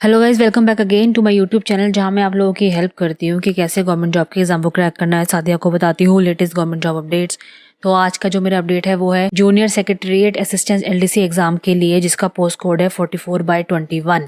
Hello guys, welcome back again to my YouTube channel, जहां मैं आप लोगों की हेल्प करती हूँ कि कैसे गवर्नमेंट जॉब के एग्जाम को क्रैक करना है। साथ ही आपको बताती हूँ लेटेस्ट गवर्नमेंट जॉब अपडेट्स। तो आज का जो मेरा अपडेट है वो है junior secretariat assistant LDC exam के लिए, जिसका पोस्ट कोड है 44/21।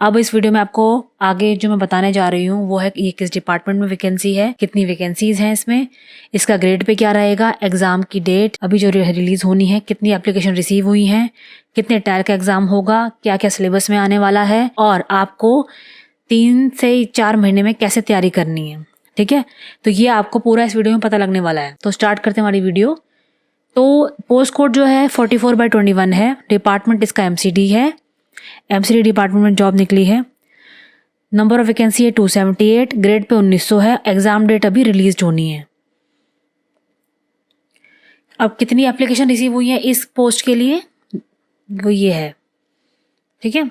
अब इस वीडियो में आपको आगे जो मैं बताने जा रही हूँ वो है ये किस डिपार्टमेंट में वैकेंसी है, कितनी वैकेंसीज हैं इसमें, इसका ग्रेड पे क्या रहेगा, एग्जाम की डेट अभी जो रिलीज होनी है, कितनी एप्लीकेशन रिसीव हुई हैं, कितने टायर का एग्जाम होगा, क्या क्या सिलेबस में आने वाला है और आपको 3 से 4 महीने में कैसे तैयारी करनी है। ठीक है, तो ये आपको पूरा इस वीडियो में पता लगने वाला है। तो स्टार्ट करते हैं हमारी वीडियो। तो पोस्ट कोड जो है 44/21 है। डिपार्टमेंट इसका एमसीडी है। एमसीडी डिपार्टमेंट में जॉब निकली है। नंबर ऑफ वैकेंसी है 278। ग्रेड पे 1900 है। एग्जाम डेट अभी रिलीज होनी है। अब कितनी एप्लीकेशन रिसीव हुई है इस पोस्ट के लिए, वो ये है। ठीक है,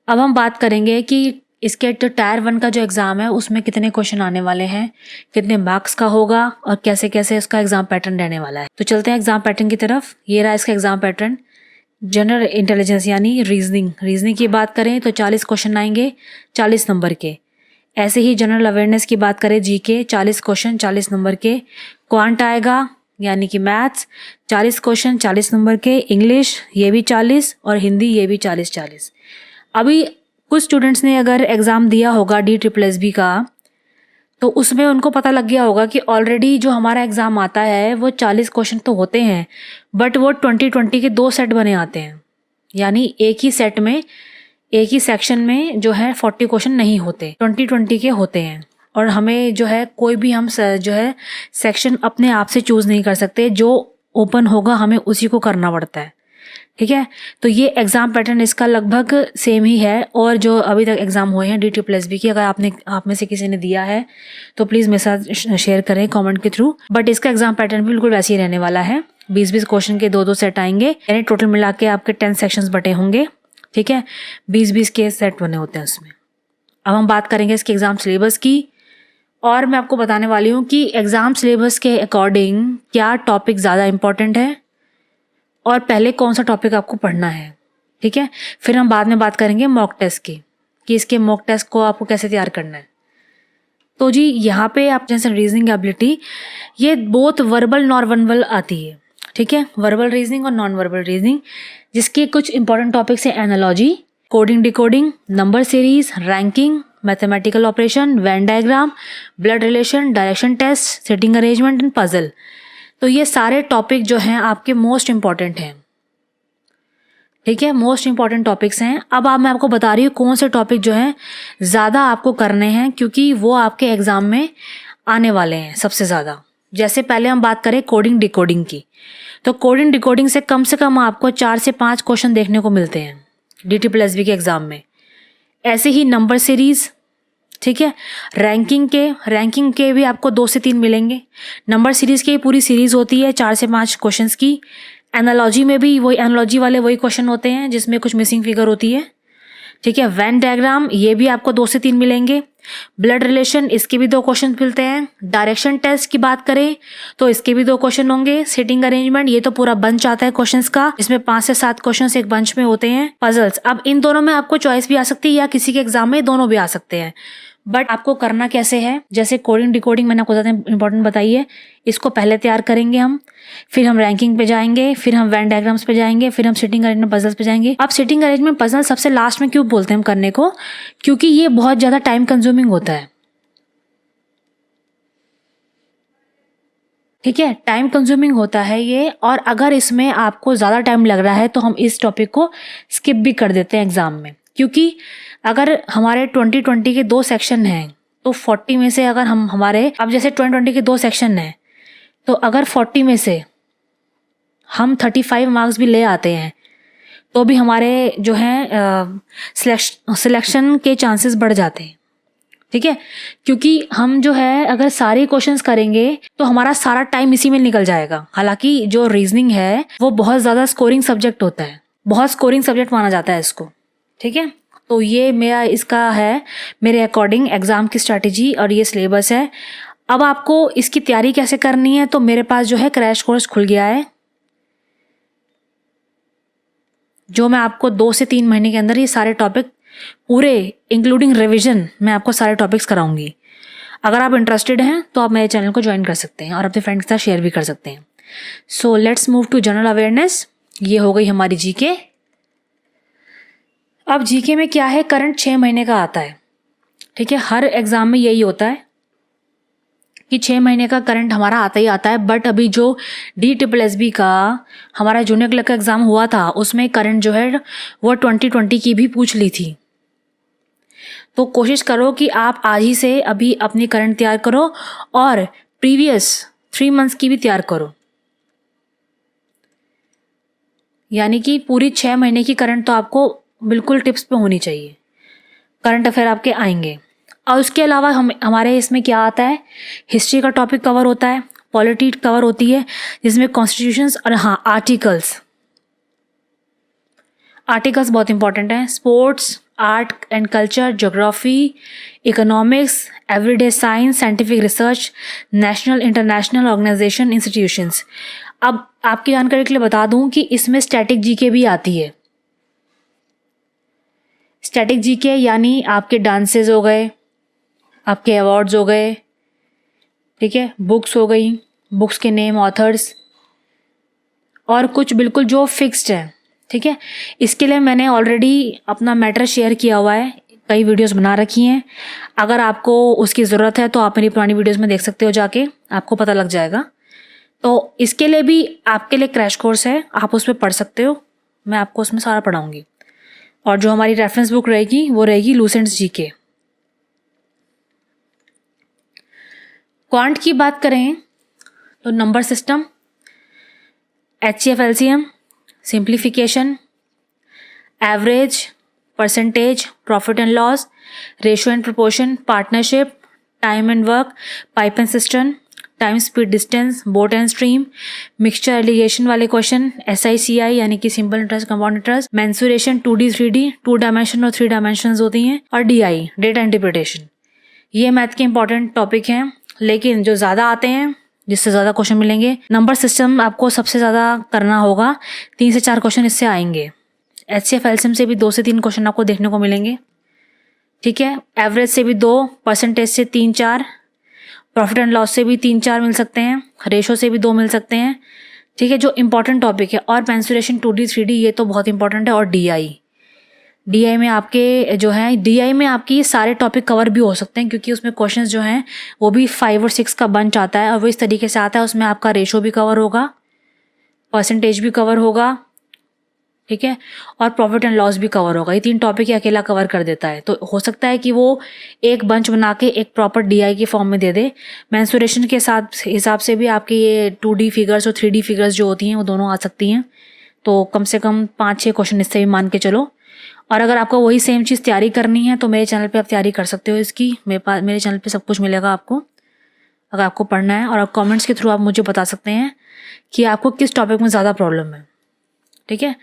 अब हम बात करेंगे कि इसके जो टायर 1 का जो एग्ज़ाम है उसमें कितने क्वेश्चन आने वाले हैं, कितने मार्क्स का होगा और कैसे कैसे इसका एग्ज़ाम पैटर्न रहने वाला है। तो चलते हैं एग्ज़ाम पैटर्न की तरफ। ये रहा इसका एग्ज़ाम पैटर्न। जनरल इंटेलिजेंस यानी रीजनिंग की बात करें तो 40 क्वेश्चन आएंगे 40 नंबर के। ऐसे ही जनरल अवेयरनेस की बात करें, जीके 40 क्वेश्चन 40 नंबर के। क्वांट आएगा यानी कि मैथ्स 40 क्वेश्चन 40 नंबर के। इंग्लिश ये भी 40 और हिंदी ये भी 40। अभी कुछ स्टूडेंट्स ने अगर एग्ज़ाम दिया होगा DSSB का, तो उसमें उनको पता लग गया होगा कि ऑलरेडी जो हमारा एग्ज़ाम आता है वो 40 क्वेश्चन तो होते हैं, बट वो 20 के 2 सेट बने आते हैं। यानी एक ही सेट में एक ही सेक्शन में जो है 40 क्वेश्चन नहीं होते, 20 के होते हैं। और हमें जो है कोई भी हम जो है सेक्शन अपने आप से चूज़ नहीं कर सकते, जो ओपन होगा हमें उसी को करना पड़ता है। ठीक है, तो ये एग्ज़ाम पैटर्न इसका लगभग सेम ही है। और जो अभी तक एग्ज़ाम हुए हैं DSSB की, अगर आप में से किसी ने दिया है तो प्लीज़ मेरे साथ शेयर करें कमेंट के थ्रू। बट इसका एग्ज़ाम पैटर्न बिल्कुल वैसे ही रहने वाला है। 20-20 क्वेश्चन के 2-2 सेट आएंगे, यानी टोटल मिला के आपके 10 सेक्शंस बटे होंगे। ठीक है, 20-20 के सेट बने होते हैं उसमें। अब हम बात करेंगे इसके एग्ज़ाम सिलेबस की, और मैं आपको बताने वाली हूँ कि एग्ज़ाम सिलेबस के अकॉर्डिंग क्या टॉपिक ज़्यादा इम्पॉर्टेंट है और पहले कौन सा टॉपिक आपको पढ़ना है। ठीक है, फिर हम बाद में बात करेंगे मॉक टेस्ट की, कि इसके मॉक टेस्ट को आपको कैसे तैयार करना है। तो जी यहाँ पे आप जैसे रीजनिंग एबिलिटी, ये बोथ वर्बल नॉन वर्बल आती है। ठीक है, वर्बल रीजनिंग और नॉन वर्बल रीजनिंग, जिसके कुछ इंपॉर्टेंट टॉपिक्स हैं analogy, coding decoding, number series, ranking, mathematical operation, Venn diagram, blood relation, direction test, sitting arrangement and puzzle. तो ये सारे टॉपिक जो हैं आपके मोस्ट इम्पॉर्टेंट हैं। ठीक है, मोस्ट इम्पॉर्टेंट टॉपिक्स हैं। अब मैं आपको बता रही हूँ कौन से टॉपिक जो हैं ज़्यादा आपको करने हैं, क्योंकि वो आपके एग्ज़ाम में आने वाले हैं सबसे ज़्यादा। जैसे पहले हम बात करें कोडिंग डिकोडिंग की, तो कोडिंग डिकोडिंग से कम आपको 4 से 5 क्वेश्चन देखने को मिलते हैं DSSB के एग्ज़ाम में। ऐसे ही नंबर सीरीज़, ठीक है, रैंकिंग के भी आपको 2 से 3 मिलेंगे। नंबर सीरीज़ की पूरी सीरीज़ होती है 4 से 5 क्वेश्चंस की। एनालॉजी में भी वही एनालॉजी वाले वही क्वेश्चन होते हैं जिसमें कुछ मिसिंग फिगर होती है। ठीक है, वेन डायग्राम ये भी आपको 2 से 3 मिलेंगे। ब्लड रिलेशन इसके भी 2 क्वेश्चन मिलते हैं। डायरेक्शन टेस्ट की बात करें तो इसके भी 2 क्वेश्चन होंगे। सिटिंग अरेंजमेंट ये तो पूरा बंच आता है क्वेश्चंस का, इसमें 5 से 7 क्वेश्चंस एक बंच में होते हैं। पजल्स, अब इन दोनों में आपको चॉइस भी आ सकती है या किसी के एग्जाम में दोनों भी आ सकते हैं, बट आपको करना कैसे है। जैसे कोडिंग डिकोडिंग मैंने आपको ज़्यादा इंपॉर्टेंट बताई है, इसको पहले तैयार करेंगे हम, फिर हम रैंकिंग पे जाएंगे, फिर हम वेन डायग्राम्स पे जाएंगे, फिर हम सिटिंग अरेंजमेंट पजल्स पे जाएंगे। अब सिटिंग अरेंजमेंट पजल सबसे लास्ट में क्यों बोलते हैं हम करने को, क्योंकि ये बहुत ज़्यादा टाइम कंज्यूमिंग होता है। ठीक है, टाइम कंज्यूमिंग होता है ये, और अगर इसमें आपको ज़्यादा टाइम लग रहा है तो हम इस टॉपिक को स्किप भी कर देते हैं एग्जाम में। क्योंकि अगर हमारे 20 के 2 सेक्शन हैं तो 40 में से अगर हम हमारे, अब जैसे 20 के 2 सेक्शन हैं तो अगर 40 में से हम 35 मार्क्स भी ले आते हैं तो भी हमारे जो हैं सिलेक्शन के चांसेस बढ़ जाते हैं। ठीक है, क्योंकि हम जो है अगर सारे क्वेश्चंस करेंगे तो हमारा सारा टाइम इसी में निकल जाएगा। हालांकि जो रीजनिंग है वो बहुत ज़्यादा स्कोरिंग सब्जेक्ट होता है, बहुत स्कोरिंग सब्जेक्ट माना जाता है इसको। ठीक है, तो ये मेरा इसका है मेरे अकॉर्डिंग एग्ज़ाम की स्ट्रैटेजी और ये सिलेबस है। अब आपको इसकी तैयारी कैसे करनी है, तो मेरे पास जो है क्रैश कोर्स खुल गया है, जो मैं आपको 2 से 3 महीने के अंदर ये सारे टॉपिक पूरे इंक्लूडिंग रिवीजन मैं आपको सारे टॉपिक्स कराऊंगी। अगर आप इंटरेस्टेड हैं तो आप मेरे चैनल को ज्वाइन कर सकते हैं और अपने फ्रेंड्स के साथ शेयर भी कर सकते हैं। So let's move to general awareness. ये हो गई हमारी जीके। अब जीके में क्या है, करंट 6 महीने का आता है। ठीक है, हर एग्जाम में यही होता है कि 6 महीने का करंट हमारा आता ही आता है। बट अभी जो DSSB का हमारा जूनियर क्लर्क का एग्ज़ाम हुआ था उसमें करंट जो है वो 2020 की भी पूछ ली थी। तो कोशिश करो कि आप आज ही से अभी अपनी करंट तैयार करो और प्रीवियस 3 मंथ्स की भी तैयार करो, यानी कि पूरी 6 महीने की करंट तो आपको बिल्कुल टिप्स पे होनी चाहिए। करंट अफेयर आपके आएंगे। और उसके अलावा हमारे इसमें क्या आता है, हिस्ट्री का टॉपिक कवर होता है, पॉलिटी कवर होती है जिसमें कॉन्स्टिट्यूशंस और हाँ आर्टिकल्स बहुत इंपॉर्टेंट हैं। Sports, art and culture, geography, economics, everyday science, scientific research, national international organisation, institutions. अब आपकी जानकारी के लिए बता दूं कि इसमें स्टैटिक जीके भी आती है। स्टैटिक जीके यानी आपके डांसेस हो गए, आपके अवार्ड्स हो गए, ठीक है, बुक्स हो गई, बुक्स के नेम, ऑथर्स और कुछ बिल्कुल जो फिक्स्ड है। ठीक है, इसके लिए मैंने ऑलरेडी अपना मैटर शेयर किया हुआ है, कई वीडियोस बना रखी हैं। अगर आपको उसकी ज़रूरत है तो आप मेरी पुरानी वीडियोस में देख सकते हो, जाके आपको पता लग जाएगा। तो इसके लिए भी आपके लिए क्रैश कोर्स है, आप उस पर पढ़ सकते हो, मैं आपको उसमें सारा पढ़ाऊँगी। और जो हमारी रेफरेंस बुक रहेगी वो रहेगी लूसेंट्स जीके। क्वांट की बात करें तो number system, HCF LCM, simplification, average, percentage, profit and loss, ratio and proportion, partnership, time and work, pipe and system, time speed distance, boat and stream, mixture allegation वाले question, SICI यानी कि simple interest, compound interest, mensuration 2D 3D, 2 dimension और 3 dimension होती हैं, और DI data interpretation. ये math के important topic हैं, लेकिन जो ज़्यादा आते हैं, जिससे ज़्यादा क्वेश्चन मिलेंगे, नंबर सिस्टम आपको सबसे ज़्यादा करना होगा। 3 से 4 क्वेश्चन इससे आएंगे। HCF LCM से भी 2 से 3 क्वेश्चन आपको देखने को मिलेंगे। ठीक है, एवरेज से भी 2, परसेंटेज से 3-4, प्रॉफिट एंड लॉस से भी 3-4 मिल सकते हैं, रेशो से भी 2 मिल सकते हैं। ठीक है, जो इंपॉर्टेंट टॉपिक है। और मेंसुरेशन 2D 3D ये तो बहुत इंपॉर्टेंट है। और DI में आपके जो है, DI में आपकी सारे टॉपिक कवर भी हो सकते हैं, क्योंकि उसमें क्वेश्चंस जो हैं वो भी 5 और 6 का बंच आता है और वो इस तरीके से आता है। उसमें आपका रेशो भी कवर होगा, परसेंटेज भी कवर होगा, ठीक है, और प्रॉफिट एंड लॉस भी कवर होगा। ये 3 टॉपिक ही अकेला कवर कर देता है। तो हो सकता है कि वो एक बंच बना के एक प्रॉपर DI के फॉर्म में दे दे। मेंसुरेशन के साथ हिसाब से भी आपके ये 2D फिगर्स और 3D फिगर्स जो होती हैं वो दोनों आ सकती हैं। तो कम से कम 5-6 क्वेश्चन इससे भी मान के चलो। और अगर आपको वही सेम चीज़ तैयारी करनी है तो मेरे चैनल पे आप तैयारी कर सकते हो इसकी। मेरे चैनल पे सब कुछ मिलेगा आपको, अगर आपको पढ़ना है। और कमेंट्स के थ्रू आप मुझे बता सकते हैं कि आपको किस टॉपिक में ज़्यादा प्रॉब्लम है। ठीक है,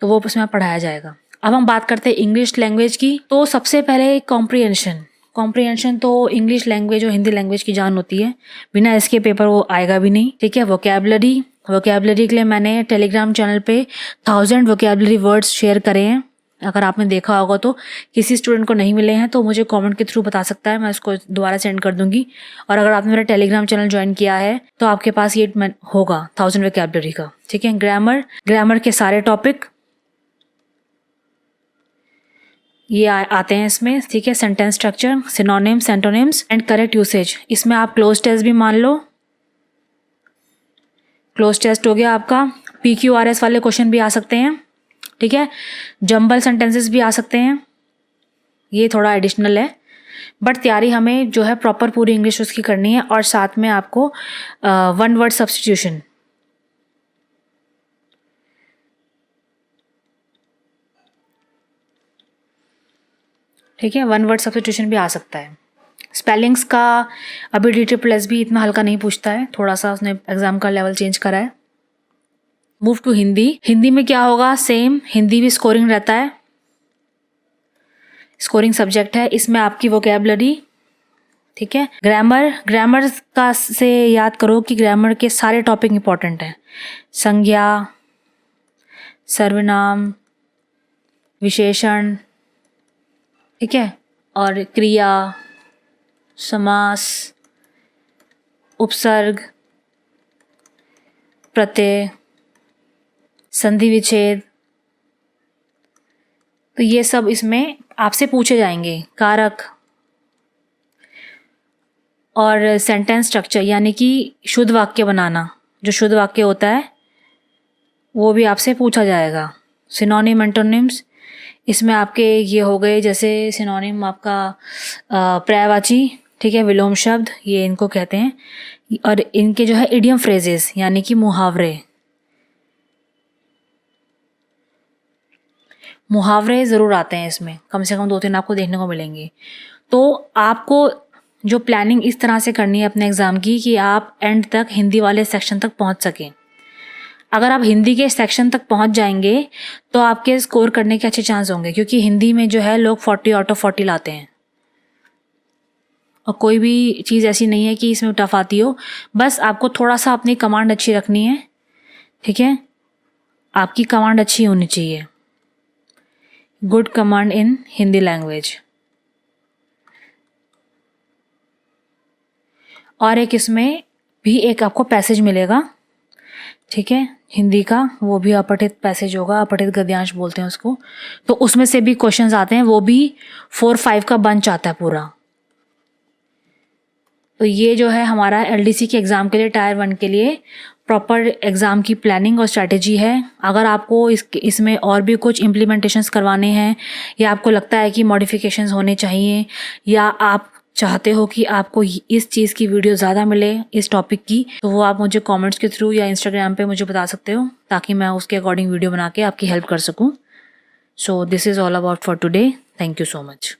तो वो उसमें पढ़ाया जाएगा। अब हम बात करते हैं इंग्लिश लैंग्वेज की। तो सबसे पहले कॉम्प्रिहेंशन तो इंग्लिश लैंग्वेज और हिंदी लैंग्वेज की जान होती है, बिना इसके पेपर वो आएगा भी नहीं। ठीक है, वोकैबलरी के लिए मैंने टेलीग्राम चैनल पे 1000 वोकैबलरी वर्ड्स शेयर करे हैं। अगर आपने देखा होगा तो, किसी स्टूडेंट को नहीं मिले हैं तो मुझे कमेंट के थ्रू बता सकता है, मैं उसको दोबारा सेंड कर दूंगी। और अगर आपने मेरा टेलीग्राम चैनल ज्वाइन किया है तो आपके पास ये होगा 1000 वोकैबलरी का। ठीक है, ग्रामर के सारे टॉपिक ये आते हैं इसमें। ठीक है, sentence structure, synonyms, antonyms and correct usage. इसमें आप क्लोज टेस्ट भी मान लो, क्लोज टेस्ट हो गया आपका। PQRS वाले क्वेश्चन भी आ सकते हैं। ठीक है, जंबल सेंटेंसेस भी आ सकते हैं, ये थोड़ा एडिशनल है, बट तैयारी हमें जो है प्रॉपर पूरी इंग्लिश उसकी करनी है। और साथ में आपको 1 वर्ड सब्स्टिट्यूशन, ठीक है, 1 वर्ड सब्स्टिट्यूशन भी आ सकता है। स्पेलिंग्स का अभी DSSB इतना हल्का नहीं पूछता है, थोड़ा सा उसने एग्जाम का लेवल चेंज करा है। मूव टू हिंदी में क्या होगा, सेम, हिंदी भी स्कोरिंग रहता है, स्कोरिंग सब्जेक्ट है। इसमें आपकी वोकैबलरी, ठीक है, ग्रामर का से याद करो कि ग्रामर के सारे टॉपिक इंपॉर्टेंट हैं। संज्ञा, सर्वनाम, विशेषण, ठीक है। और क्रिया, समास, उपसर्ग, प्रत्यय, संधि विच्छेद, तो ये सब इसमें आपसे पूछे जाएंगे। कारक और सेंटेंस स्ट्रक्चर यानी कि शुद्ध वाक्य बनाना, जो शुद्ध वाक्य होता है वो भी आपसे पूछा जाएगा। सिनोनिम, एंटोनिम्स, इसमें आपके ये हो गए, जैसे सिनोनिम आपका पर्यायवाची, ठीक है, विलोम शब्द, ये इनको कहते हैं। और इनके जो है इडियम फ्रेजेस यानी कि मुहावरे, मुहावरे ज़रूर आते हैं इसमें, कम से कम 2-3 आपको देखने को मिलेंगे। तो आपको जो प्लानिंग इस तरह से करनी है अपने एग्ज़ाम की कि आप एंड तक हिंदी वाले सेक्शन तक पहुंच सकें। अगर आप हिंदी के सेक्शन तक पहुंच जाएंगे तो आपके स्कोर करने के अच्छे चांस होंगे, क्योंकि हिंदी में जो है लोग 40 आउट ऑफ 40 लाते हैं। और कोई भी चीज़ ऐसी नहीं है कि इसमें टफ आती हो, बस आपको थोड़ा सा अपनी कमांड अच्छी रखनी है, ठीक है, आपकी कमांड अच्छी होनी चाहिए। Good command in Hindi language. और एक इसमें भी एक आपको पैसेज मिलेगा, ठीक है, हिंदी का, वो भी अपठित पैसेज होगा, अपठित गद्यांश बोलते हैं उसको। तो उसमें से भी क्वेश्चंस आते हैं, वो भी 4-5 का बंच आता है पूरा। तो ये जो है हमारा एलडीसी के एग्ज़ाम के लिए, टायर 1 के लिए प्रॉपर एग्ज़ाम की प्लानिंग और स्ट्रैटेजी है। अगर आपको इसमें और भी कुछ इम्प्लीमेंटेशंस करवाने हैं, या आपको लगता है कि मॉडिफिकेशंस होने चाहिए, या आप चाहते हो कि आपको इस चीज़ की वीडियो ज़्यादा मिले इस टॉपिक की, तो वो आप मुझे कमेंट्स के थ्रू या इंस्टाग्राम पे मुझे बता सकते हो, ताकि मैं उसके अकॉर्डिंग वीडियो बना के आपकी हेल्प कर सकूँ। So this is all about for today. Thank you so much.